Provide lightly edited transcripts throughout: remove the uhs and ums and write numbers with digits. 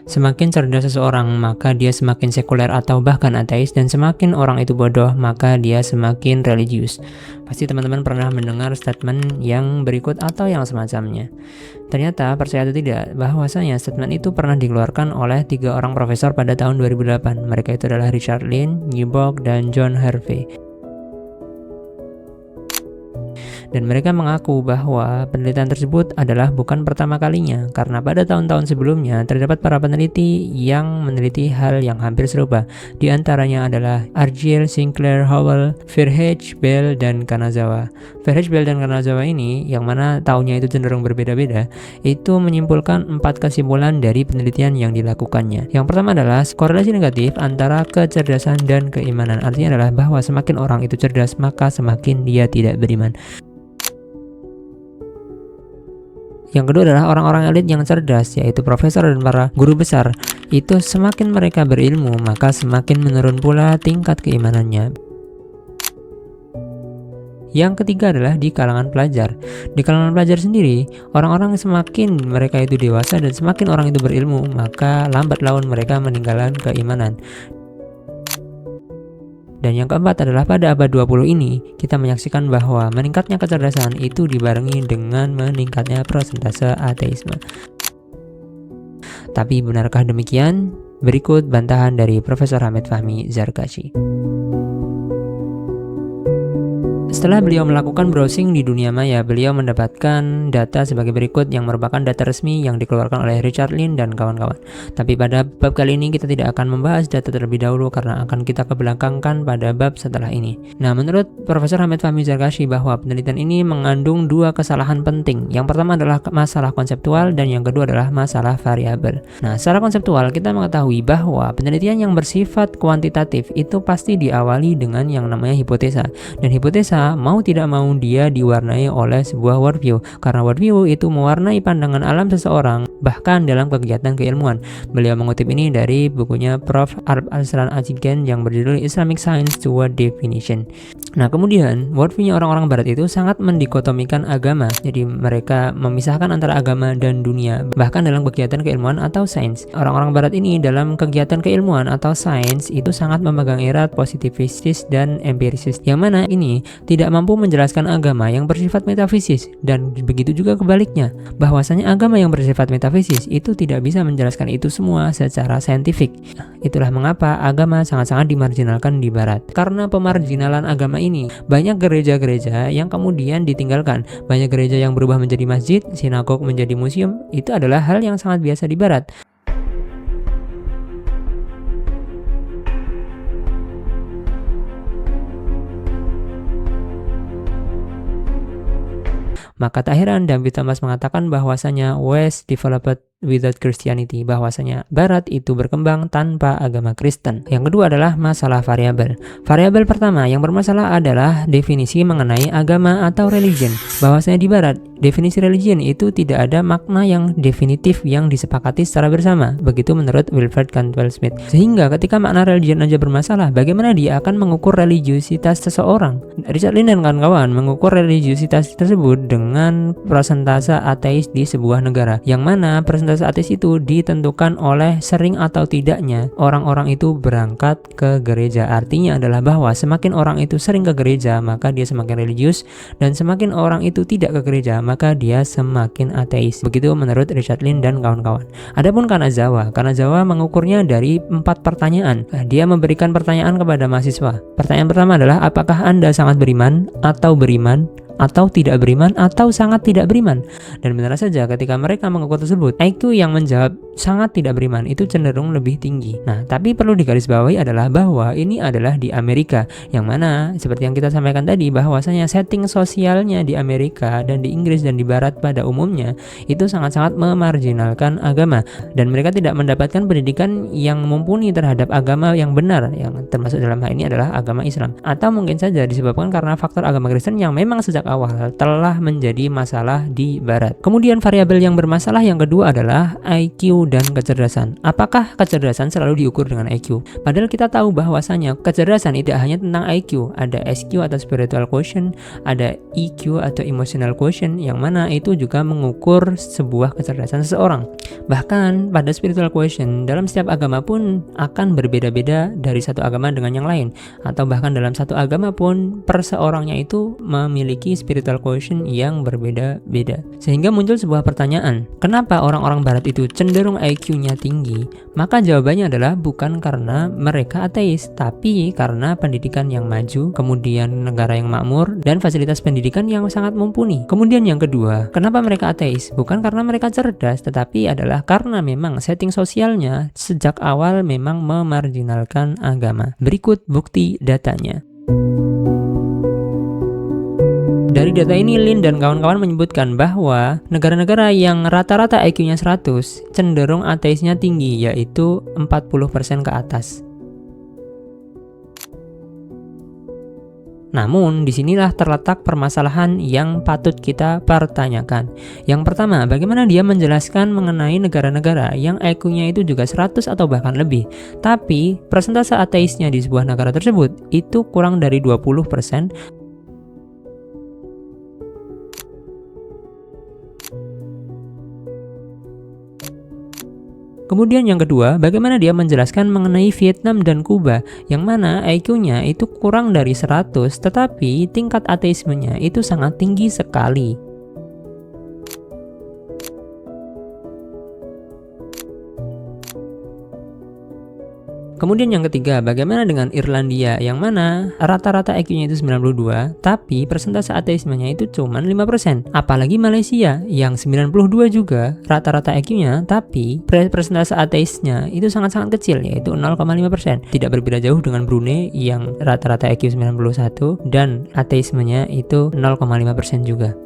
Semakin cerdas seseorang, maka dia semakin sekuler atau bahkan ateis, dan semakin orang itu bodoh, maka dia semakin religius. Pasti teman-teman pernah mendengar statement yang berikut atau yang semacamnya. Ternyata, percaya atau tidak, bahwasanya statement itu pernah dikeluarkan oleh 3 orang profesor pada tahun 2008. Mereka itu adalah Richard Lynn, Newberg, dan John Harvey. Dan mereka mengaku bahwa penelitian tersebut adalah bukan pertama kalinya, karena pada tahun-tahun sebelumnya terdapat para peneliti yang meneliti hal yang hampir serupa. Di antaranya adalah Argyll, Sinclair, Howell, Verhage, Bell, dan Kanazawa. Verhage, Bell, dan Kanazawa ini, yang mana tahunnya itu cenderung berbeda-beda, itu menyimpulkan 4 kesimpulan dari penelitian yang dilakukannya. Yang pertama adalah korelasi negatif antara kecerdasan dan keimanan. Artinya adalah bahwa semakin orang itu cerdas, maka semakin dia tidak beriman. Yang kedua adalah orang-orang elit yang cerdas, yaitu profesor dan para guru besar. Itu semakin mereka berilmu, maka semakin menurun pula tingkat keimanannya. Yang ketiga adalah di kalangan pelajar. Di kalangan pelajar sendiri, orang-orang semakin mereka itu dewasa dan semakin orang itu berilmu, maka lambat laun mereka meninggalkan keimanan. Dan yang keempat adalah pada abad 20 ini, kita menyaksikan bahwa meningkatnya kecerdasan itu dibarengi dengan meningkatnya persentase ateisme. Tapi benarkah demikian? Berikut bantahan dari Profesor Hamid Fahmi Zarkashi. Setelah beliau melakukan browsing di dunia maya, beliau mendapatkan data sebagai berikut yang merupakan data resmi yang dikeluarkan oleh Richard Lynn dan kawan-kawan. Tapi pada bab kali ini kita tidak akan membahas data terlebih dahulu karena akan kita kebelakangkan pada bab setelah ini. Nah, menurut Profesor Hamid Fahmi Zarkashi bahwa penelitian ini mengandung 2 kesalahan penting. Yang pertama adalah masalah konseptual dan yang kedua adalah masalah variabel. Nah, secara konseptual kita mengetahui bahwa penelitian yang bersifat kuantitatif itu pasti diawali dengan yang namanya hipotesa. Dan hipotesa mau tidak mau dia diwarnai oleh sebuah worldview, karena worldview itu mewarnai pandangan alam seseorang bahkan dalam kegiatan keilmuan. Beliau mengutip ini dari bukunya Prof. Arb Al-Sran Ajigen yang berjudul Islamic Science to a Definition. Nah, kemudian worldview-nya orang-orang barat itu sangat mendikotomikan agama. Jadi mereka memisahkan antara agama dan dunia bahkan dalam kegiatan keilmuan atau sains. Orang-orang barat ini dalam kegiatan keilmuan atau sains itu sangat memegang erat positivistis dan empirisis, yang mana ini tidak mampu menjelaskan agama yang bersifat metafisis, dan begitu juga kebaliknya, bahwasanya agama yang bersifat metafisis itu tidak bisa menjelaskan itu semua secara saintifik. Itulah mengapa agama sangat-sangat dimarginalkan di barat. Karena pemarginalan agama ini, banyak gereja-gereja yang kemudian ditinggalkan, banyak gereja yang berubah menjadi masjid, sinagog menjadi museum. Itu adalah hal yang sangat biasa di barat. Maka tak heran David Thomas mengatakan bahwasanya West developed without Christianity, bahwasanya Barat itu berkembang tanpa agama Kristen. Yang kedua adalah masalah variabel. Variabel pertama yang bermasalah adalah definisi mengenai agama atau religion. Bahwasanya di Barat, definisi religion itu tidak ada makna yang definitif yang disepakati secara bersama. Begitu menurut Wilfred Cantwell Smith. Sehingga ketika makna religion aja bermasalah, bagaimana dia akan mengukur religiusitas seseorang? Richard Lynn dan kawan-kawan mengukur religiusitas tersebut dengan persentase ateis di sebuah negara, yang mana persentase ateis itu ditentukan oleh sering atau tidaknya orang-orang itu berangkat ke gereja. Artinya adalah bahwa semakin orang itu sering ke gereja, maka dia semakin religius, dan semakin orang itu tidak ke gereja, maka dia semakin ateis. Begitu menurut Richard Lynn dan kawan-kawan. Adapun Kanazawa mengukurnya dari 4 pertanyaan. Dia memberikan pertanyaan kepada mahasiswa. Pertanyaan pertama adalah, apakah Anda sangat beriman atau tidak beriman atau sangat tidak beriman? Dan benar saja ketika mereka mengukur tersebut, IQ yang menjawab sangat tidak beriman itu cenderung lebih tinggi. Nah, tapi perlu digarisbawahi adalah bahwa ini adalah di Amerika, yang mana seperti yang kita sampaikan tadi, bahwasanya setting sosialnya di Amerika dan di Inggris dan di Barat pada umumnya itu sangat-sangat memarginalkan agama, dan mereka tidak mendapatkan pendidikan yang mumpuni terhadap agama yang benar, yang termasuk dalam hal ini adalah agama Islam. Atau mungkin saja disebabkan karena faktor agama Kristen yang memang sejak awal telah menjadi masalah di Barat. Kemudian variabel yang bermasalah yang kedua adalah IQ dan kecerdasan. Apakah kecerdasan selalu diukur dengan IQ? Padahal kita tahu bahwasanya kecerdasan tidak hanya tentang IQ, ada SQ atau spiritual quotient, ada EQ atau emotional quotient, yang mana itu juga mengukur sebuah kecerdasan seseorang. Bahkan pada spiritual quotient dalam setiap agama pun akan berbeda-beda dari satu agama dengan yang lain, atau bahkan dalam satu agama pun perseorangnya itu memiliki spiritual quotient yang berbeda-beda. Sehingga muncul sebuah pertanyaan, kenapa orang-orang barat itu cenderung IQ-nya tinggi? Maka jawabannya adalah bukan karena mereka ateis, tapi karena pendidikan yang maju, kemudian negara yang makmur, dan fasilitas pendidikan yang sangat mumpuni. Kemudian yang kedua, kenapa mereka ateis? Bukan karena mereka cerdas, tetapi adalah karena memang setting sosialnya sejak awal memang memarginalkan agama. Berikut bukti datanya. Dari data ini, Lin dan kawan-kawan menyebutkan bahwa negara-negara yang rata-rata IQ-nya 100 cenderung ateisnya tinggi, yaitu 40% ke atas. Namun, disinilah terletak permasalahan yang patut kita pertanyakan. Yang pertama, bagaimana dia menjelaskan mengenai negara-negara yang IQ-nya itu juga 100 atau bahkan lebih, tapi persentase ateisnya di sebuah negara tersebut itu kurang dari 20%. Kemudian yang kedua, bagaimana dia menjelaskan mengenai Vietnam dan Kuba, yang mana IQ-nya itu kurang dari 100, tetapi tingkat ateismenya itu sangat tinggi sekali. Kemudian yang ketiga, bagaimana dengan Irlandia, yang mana rata-rata IQ-nya itu 92, tapi persentase ateismenya itu cuma 5%. Apalagi Malaysia, yang 92 juga rata-rata IQ-nya, tapi persentase ateisnya itu sangat-sangat kecil, yaitu 0,5%. Tidak berbeda jauh dengan Brunei, yang rata-rata IQ 91, dan ateismenya itu 0,5% juga.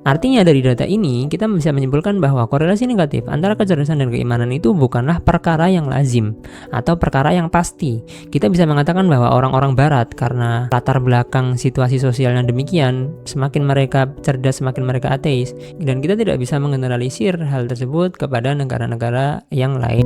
Artinya dari data ini kita bisa menyimpulkan bahwa korelasi negatif antara kecerdasan dan keimanan itu bukanlah perkara yang lazim atau perkara yang pasti. Kita bisa mengatakan bahwa orang-orang barat karena latar belakang situasi sosialnya demikian, semakin mereka cerdas semakin mereka ateis, dan kita tidak bisa menggeneralisir hal tersebut kepada negara-negara yang lain.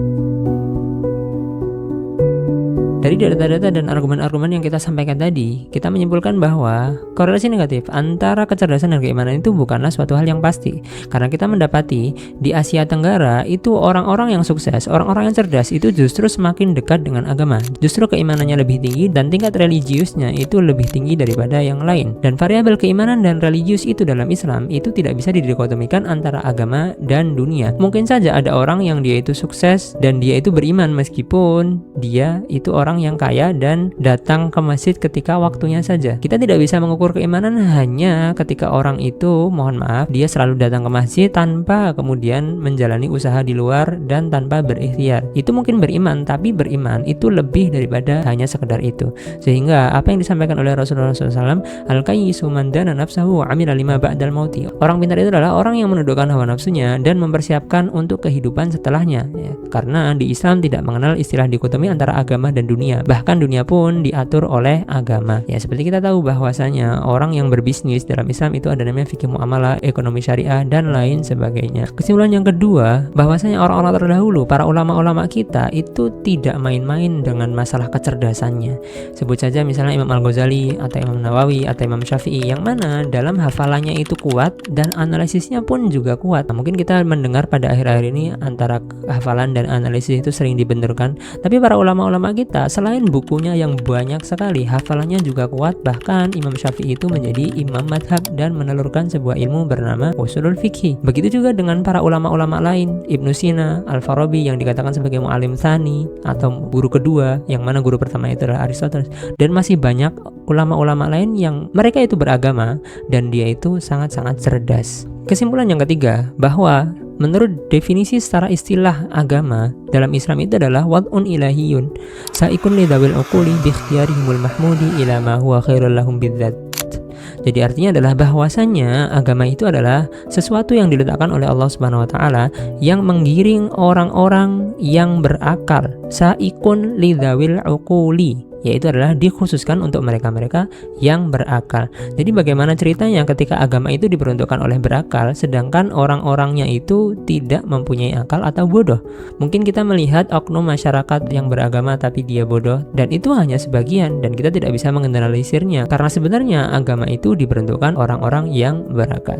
Dari data-data dan argumen-argumen yang kita sampaikan tadi, kita menyimpulkan bahwa korelasi negatif antara kecerdasan dan keimanan itu bukanlah suatu hal yang pasti. Karena kita mendapati di Asia Tenggara itu orang-orang yang sukses, orang-orang yang cerdas itu justru semakin dekat dengan agama. Justru keimanannya lebih tinggi dan tingkat religiusnya itu lebih tinggi daripada yang lain. Dan variabel keimanan dan religius itu dalam Islam itu tidak bisa didikotomikan antara agama dan dunia. Mungkin saja ada orang yang dia itu sukses dan dia itu beriman meskipun dia itu orang yang kaya dan datang ke masjid ketika waktunya saja. Kita tidak bisa mengukur keimanan hanya ketika orang itu, mohon maaf, dia selalu datang ke masjid tanpa kemudian menjalani usaha di luar dan tanpa berikhtiar. Itu mungkin beriman, tapi beriman itu lebih daripada hanya sekedar itu. Sehingga apa yang disampaikan oleh Rasulullah SAW, al-qayyisu man dana nafsahu wa amila lima ba'dal mauti. Orang pintar itu adalah orang yang menundukkan hawa nafsunya dan mempersiapkan untuk kehidupan setelahnya. Karena di Islam tidak mengenal istilah dikotomi antara agama dan dunia. Bahkan dunia pun diatur oleh agama. Ya, seperti kita tahu bahwasanya orang yang berbisnis dalam Islam itu ada namanya fikih muamalah, ekonomi syariah, dan lain sebagainya. Kesimpulan yang kedua, bahwasanya orang-orang terdahulu, para ulama-ulama kita itu tidak main-main dengan masalah kecerdasannya. Sebut saja misalnya Imam Al-Ghazali atau Imam Nawawi atau Imam Syafi'i, yang mana dalam hafalannya itu kuat dan analisisnya pun juga kuat. Nah, mungkin kita mendengar pada akhir-akhir ini antara hafalan dan analisis itu sering dibenturkan, tapi para ulama-ulama kita selain bukunya yang banyak sekali, hafalannya juga kuat. Bahkan Imam Syafi'i itu menjadi imam madhab dan menelurkan sebuah ilmu bernama usulul fikih. Begitu juga dengan para ulama-ulama lain, Ibnu Sina, Al-Farabi yang dikatakan sebagai mu'alim tsani atau guru kedua, yang mana guru pertama itu adalah Aristoteles, dan masih banyak ulama-ulama lain yang mereka itu beragama dan dia itu sangat-sangat cerdas. Kesimpulan yang ketiga, bahwa menurut definisi secara istilah agama dalam Islam itu adalah wad'un ilahiyun sa'ikun lidawil uquli bikhtiyarihimul mahmudi ila ma huwa khairul lahum bidzat. Jadi artinya adalah bahwasanya agama itu adalah sesuatu yang diletakkan oleh Allah Subhanahu wa taala yang menggiring orang-orang yang berakal, sa'ikun lidawil uquli, yaitu adalah dikhususkan untuk mereka-mereka yang berakal. Jadi bagaimana ceritanya ketika agama itu diperuntukkan oleh berakal, sedangkan orang-orangnya itu tidak mempunyai akal atau bodoh? Mungkin kita melihat oknum masyarakat yang beragama tapi dia bodoh, dan itu hanya sebagian, dan kita tidak bisa mengeneralisirnya, karena sebenarnya agama itu diperuntukkan orang-orang yang berakal.